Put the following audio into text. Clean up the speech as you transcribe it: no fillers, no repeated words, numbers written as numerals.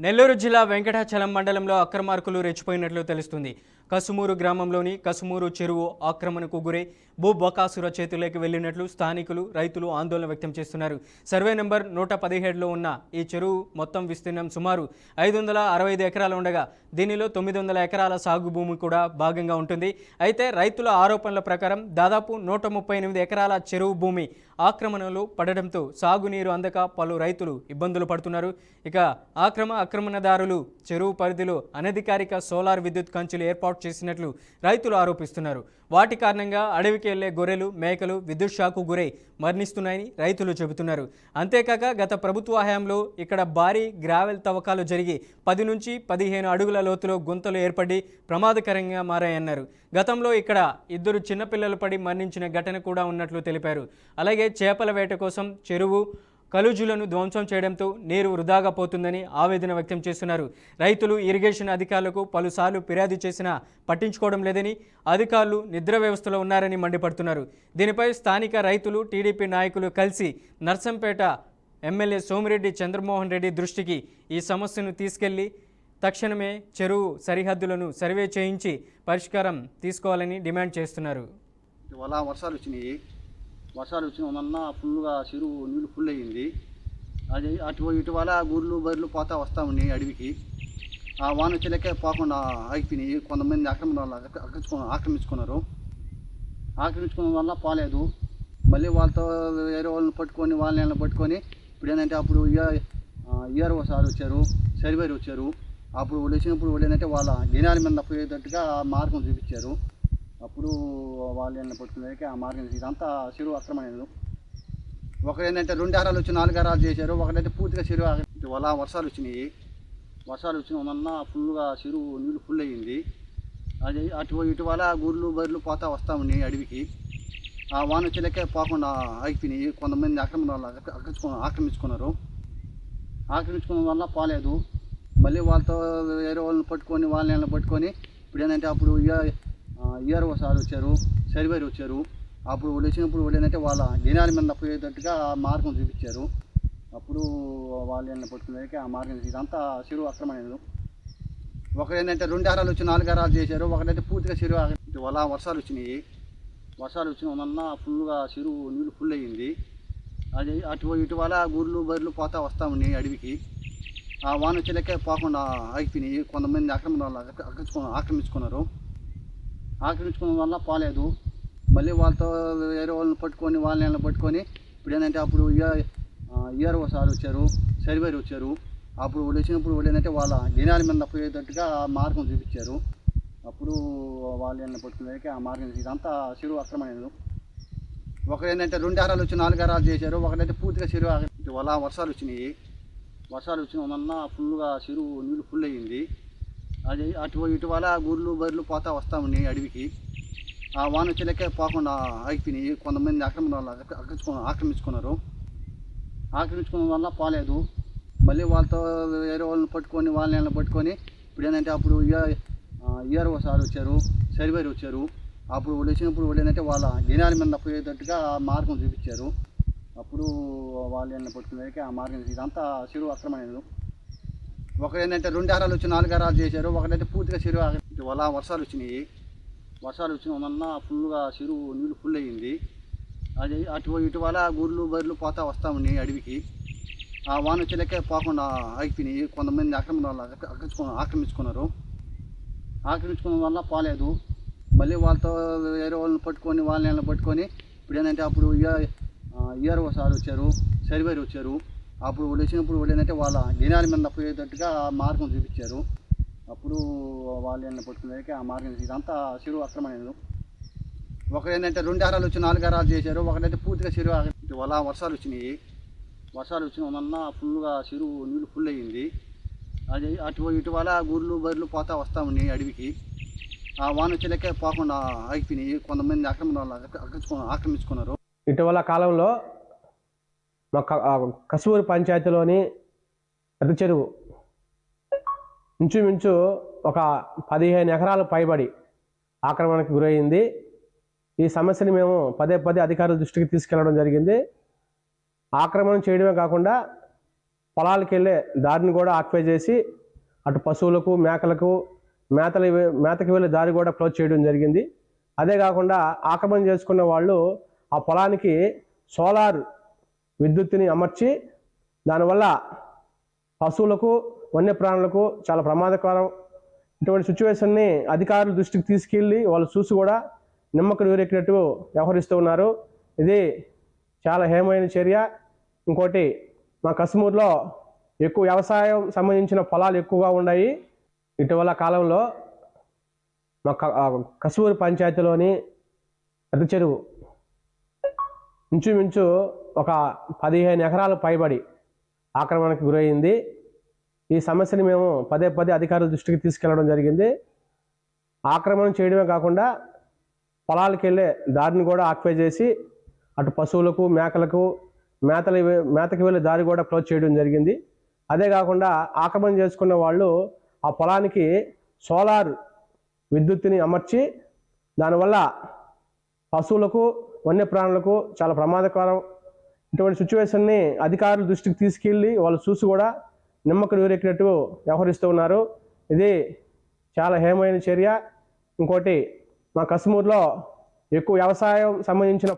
నెల్లూరు జిల్లా వెంకటాచలం మండలంలో అక్రమార్కులు రెచ్చిపోయినట్లు తెలుస్తుంది. కసుమూరు గ్రామంలోని కసుమూరు చెరువు ఆక్రమణకు గురై భూబకాసుర చేతుల్లోకి వెళ్లినట్లు స్థానికులు, రైతులు ఆందోళన వ్యక్తం చేస్తున్నారు. సర్వే నెంబర్ 117లో ఉన్న ఈ చెరువు మొత్తం విస్తీర్ణం సుమారు 565 ఎకరాలు ఉండగా దీనిలో 900 ఎకరాల సాగు భూమి కూడా భాగంగా ఉంటుంది. అయితే రైతుల ఆరోపణల ప్రకారం దాదాపు 138 ఎకరాల చెరువు భూమి ఆక్రమణలు పడడంతో సాగునీరు అందక పలు రైతులు ఇబ్బందులు పడుతున్నారు. ఇక ఆక్రమణదారులు చెరువు పరిధిలో అనధికారిక సోలార్ విద్యుత్ కంచులు ఏర్పాటు చేసినట్లు రైతులు ఆరోపిస్తున్నారు. వాటి కారణంగా అడవికి వెళ్లే గొర్రెలు, మేకలు విద్యుత్ షాకు గురై మరణిస్తున్నాయని రైతులు చెబుతున్నారు. అంతేకాక గత ప్రభుత్వ హయాంలో ఇక్కడ భారీ గ్రావెల్ తవ్వకాలు జరిగి 10 నుంచి 15 అడుగుల లోతులో గుంతలు ఏర్పడి ప్రమాదకరంగా మారాయన్నారు. గతంలో ఇక్కడ 2 చిన్నపిల్లలు పడి మరణించిన ఘటన కూడా ఉన్నట్లు తెలిపారు. అలాగే చేపల వేట కోసం చెరువు కలుజులను ధ్వంసం చేయడంతో నీరు వృధాగా పోతుందని ఆవేదన వ్యక్తం చేస్తున్నారు. రైతులు ఇరిగేషన్ అధికారులకు పలుసార్లు ఫిర్యాదు చేసినా పట్టించుకోవడం లేదని, అధికారులు నిద్ర వ్యవస్థలో ఉన్నారని మండిపడుతున్నారు. దీనిపై స్థానిక రైతులు, టీడీపీ నాయకులు కలిసి నర్సంపేట ఎమ్మెల్యే సోమిరెడ్డి చంద్రమోహన్ రెడ్డి దృష్టికి ఈ సమస్యను తీసుకెళ్లి తక్షణమే చెరువు సరిహద్దులను సర్వే చేయించి పరిష్కారం తీసుకోవాలని డిమాండ్ చేస్తున్నారు. వర్షాలు వచ్చిన ఫుల్గా చెరువు నీళ్ళు ఫుల్ అయ్యింది. అది ఇటు వల్ల గుర్రెలు బర్రెలు పోతా వస్తూ ఉన్నాయి అడవికి. ఆ వాన వచ్చేలకే పోకుండా ఆగిపోయినాయి. కొంతమంది ఆక్రమించుకున్న వల్ల పోలేదు. మళ్ళీ వాళ్ళతో వేరే వాళ్ళని పట్టుకొని వాళ్ళని పట్టుకొని ఇప్పుడు ఏంటంటే అప్పుడు ఈఆర్ఓ సార్ వచ్చారు, సర్వేరు వచ్చారు. అప్పుడు వాళ్ళు వచ్చినప్పుడు వాళ్ళు ఏంటంటే వాళ్ళ గినాల మీద పోయేటట్టుగా మార్గం చూపించారు. అప్పుడు వాళ్ళని పట్టుకునేకి ఆ మార్గం ఇదంతా చెరువు ఆక్రమణ. ఒకరు ఏంటంటే 2 ఎకరాలు వచ్చి 4 ఎకరాలు చేశారు. ఒకటైతే పూర్తిగా చెరువు వల్ల వర్షాలు వచ్చిన ఫుల్గా చెరువు నీళ్ళు ఫుల్ అయ్యింది. అది ఇటు వల్ల గుర్రెలు బర్రెలు పోతా వస్తూ ఉన్నాయి అడవికి. ఆ వాన వచ్చేలకే పోకుండా ఆగిపోయినాయి. కొంతమంది ఆక్రమించుకున్న వల్ల పోలేదు. మళ్ళీ వాళ్ళతో వేరే వాళ్ళని పట్టుకొని వాళ్ళని పట్టుకొని ఇప్పుడు ఏంటంటే అప్పుడు ఈఆర్ఓ సార్ వచ్చారు, సర్వేరు వచ్చారు. అప్పుడు వాళ్ళు వచ్చినప్పుడు వాళ్ళు ఏంటంటే వాళ్ళ గినాల మీద పోయేటట్టుగా మార్గం చూపించారు. అప్పుడు వాళ్ళని పట్టుకునేకి ఆ మార్గం ఇదంతా చెరువు ఆక్రమణ. ఒకరు ఏంటంటే 2 ఎకరాలు వచ్చి 4 ఎకరాలు చేశారు. ఒకటైతే పూర్తిగా చెరువు వల్ల వర్షాలు వచ్చిన ఫుల్గా చెరువు నీళ్ళు ఫుల్ అయ్యింది. అది ఇటు వల్ల గుర్రెలు బర్రెలు పోతా వస్తూ ఉన్నాయి అడవికి. ఆ వాన వచ్చేలకే పోకుండా ఆగిపోయినాయి. కొంతమంది ఆక్రమించుకున్న వల్ల పోలేదు. మళ్ళీ వాళ్ళతో వేరే వాళ్ళని పట్టుకొని వాళ్ళని పట్టుకొని ఇప్పుడు ఏంటంటే అప్పుడు ఈఆర్ఓ సార్ వచ్చారు, సర్వేరు వచ్చారు. అప్పుడు వాళ్ళు వచ్చినప్పుడు వాళ్ళు ఏంటంటే వాళ్ళ గినాల మీద పోయేటట్టుగా మార్గం చూపించారు. అప్పుడు వాళ్ళని పట్టుకునేకి ఆ మార్గం ఇదంతా చెరువు ఆక్రమణ. ఒకరు ఏంటంటే 2 ఎకరాలు వచ్చి 4 ఎకరాలు చేశారు. ఒకటైతే పూర్తిగా చెరువు వల్ల వర్షాలు వచ్చిన ఫుల్గా చెరువు నీళ్ళు ఫుల్ అయ్యింది. అది ఇటు వల్ల గుర్రెలు బర్రెలు పోతా వస్తూ ఉన్నాయి అడవికి. ఆ వాన వచ్చేలకే పోకుండా ఆగిపోయినాయి. కొంతమంది ఆక్రమించుకున్న వల్ల పోలేదు. మళ్ళీ వాళ్ళతో వేరే వాళ్ళని పట్టుకొని వాళ్ళని పట్టుకొని ఇప్పుడు ఏంటంటే అప్పుడు ఈఆర్ఓ సార్ వచ్చారు, సర్వేరు వచ్చారు. అప్పుడు వాళ్ళు వచ్చినప్పుడు వాళ్ళు ఏంటంటే వాళ్ళ గినాల మీద పోయేటట్టుగా మార్గం చూపించారు. అప్పుడు వాళ్ళని పట్టుకునేకి ఆ మార్గం ఇదంతా చెరువు ఆక్రమణ. ఒకరు ఏంటంటే 2 ఎకరాలు వచ్చి 4 ఎకరాలు చేశారు. ఒకటైతే పూర్తిగా చెరువు వల్ల వర్షాలు వచ్చిన ఫుల్గా చెరువు నీళ్ళు ఫుల్ అయ్యింది. అది ఇటు వల్ల గుర్రెలు బర్రెలు పోతా వస్తూ ఉన్నాయి అడవికి. ఆ వాన వచ్చేలకే పోకుండా ఆగిపోయినాయి. కొంతమంది ఆక్రమించుకున్న వల్ల పోలేదు. మళ్ళీ వాళ్ళతో వేరే వాళ్ళని పట్టుకొని వాళ్ళని పట్టుకొని ఇప్పుడు ఏంటంటే అప్పుడు ఈఆర్ఓ సార్ వచ్చారు, సర్వేరు వచ్చారు. అప్పుడు వాళ్ళు వచ్చినప్పుడు వాళ్ళు ఏంటంటే వాళ్ళ గినాల మీద పోయేటట్టుగా మార్గం చూపించారు. అప్పుడు వాళ్ళని పట్టుకునేకి ఆ మార్గం ఇదంతా చెరువు ఆక్రమణ. ఒకరు ఏంటంటే 2 ఎకరాలు వచ్చి 4 ఎకరాలు చేశారు. ఒకటైతే పూర్తిగా చెరువు వల్ల వర్షాలు వచ్చిన ఫుల్గా చెరువు నీళ్ళు ఫుల్ అయ్యింది. అది ఇటు వల్ల గుర్రెలు బర్రెలు పోతా వస్తూ ఉన్నాయి అడవికి. ఆ వాన వచ్చేలకే పోకుండా ఆగిపోయినాయి. కొంతమంది ఆక్రమించుకున్న ఇటీవల కాలంలో మా కసూరు పంచాయతీలోని పెద్ద చెరువు ఇంచుమించు ఒక 15 ఎకరాలు పైబడి ఆక్రమణకు గురైంది. ఈ సమస్యని మేము పదే అధికారుల దృష్టికి తీసుకెళ్లడం జరిగింది. ఆక్రమణ చేయడమే కాకుండా పొలాలకు వెళ్ళే దారిని కూడా ఆక్యుపై చేసి అటు పశువులకు మేకలకు మేతకి వెళ్ళే దారి కూడా క్లోజ్ చేయడం జరిగింది. అదే కాకుండా ఆక్రమణ చేసుకున్న వాళ్ళు ఆ పొలానికి సోలార్ విద్యుత్తుని అమర్చి దానివల్ల పశువులకు వన్యప్రాణులకు చాలా ప్రమాదకరం. ఇటువంటి సిచ్యువేషన్ని అధికారుల దృష్టికి తీసుకెళ్ళి వాళ్ళు చూసి కూడా నిమ్మకు నీరెక్కినట్టు వ్యవహరిస్తూ ఉన్నారు. ఇది చాలా హేయమైన చర్య. ఇంకోటి, మా కసుమూరులో ఎక్కువ వ్యవసాయం సంబంధించిన పొలాలు ఎక్కువగా ఉన్నాయి. ఇటీవల కాలంలో మా కసుమూరు పంచాయతీలోని పెద్ద చెరువు ఇంచుమించు ఒక 15 ఎకరాలు పైబడి ఆక్రమణకు గురైంది. ఈ సమస్యని మేము పదే అధికారుల దృష్టికి తీసుకెళ్లడం జరిగింది. ఆక్రమణ చేయడమే కాకుండా పొలాలకు వెళ్ళే దారిని కూడా ఆక్యుపై చేసి అటు పశువులకు మేకలకు మేతకి వెళ్ళే దారి కూడా క్లోజ్ చేయడం జరిగింది. అదే కాకుండా ఆక్రమణ చేసుకున్న వాళ్ళు ఆ పొలానికి సోలార్ విద్యుత్తుని అమర్చి దానివల్ల పశువులకు వన్యప్రాణులకు చాలా ప్రమాదకరం. ఇటువంటి సిచ్యువేషన్ని అధికారుల దృష్టికి తీసుకెళ్ళి వాళ్ళు చూసి కూడా నిమ్మకు నీరెక్కినట్టు వ్యవహరిస్తూ ఉన్నారు. ఇది చాలా హేయమైన చర్య. ఇంకోటి, మా కసుమూరులో ఎక్కువ వ్యవసాయం సంబంధించిన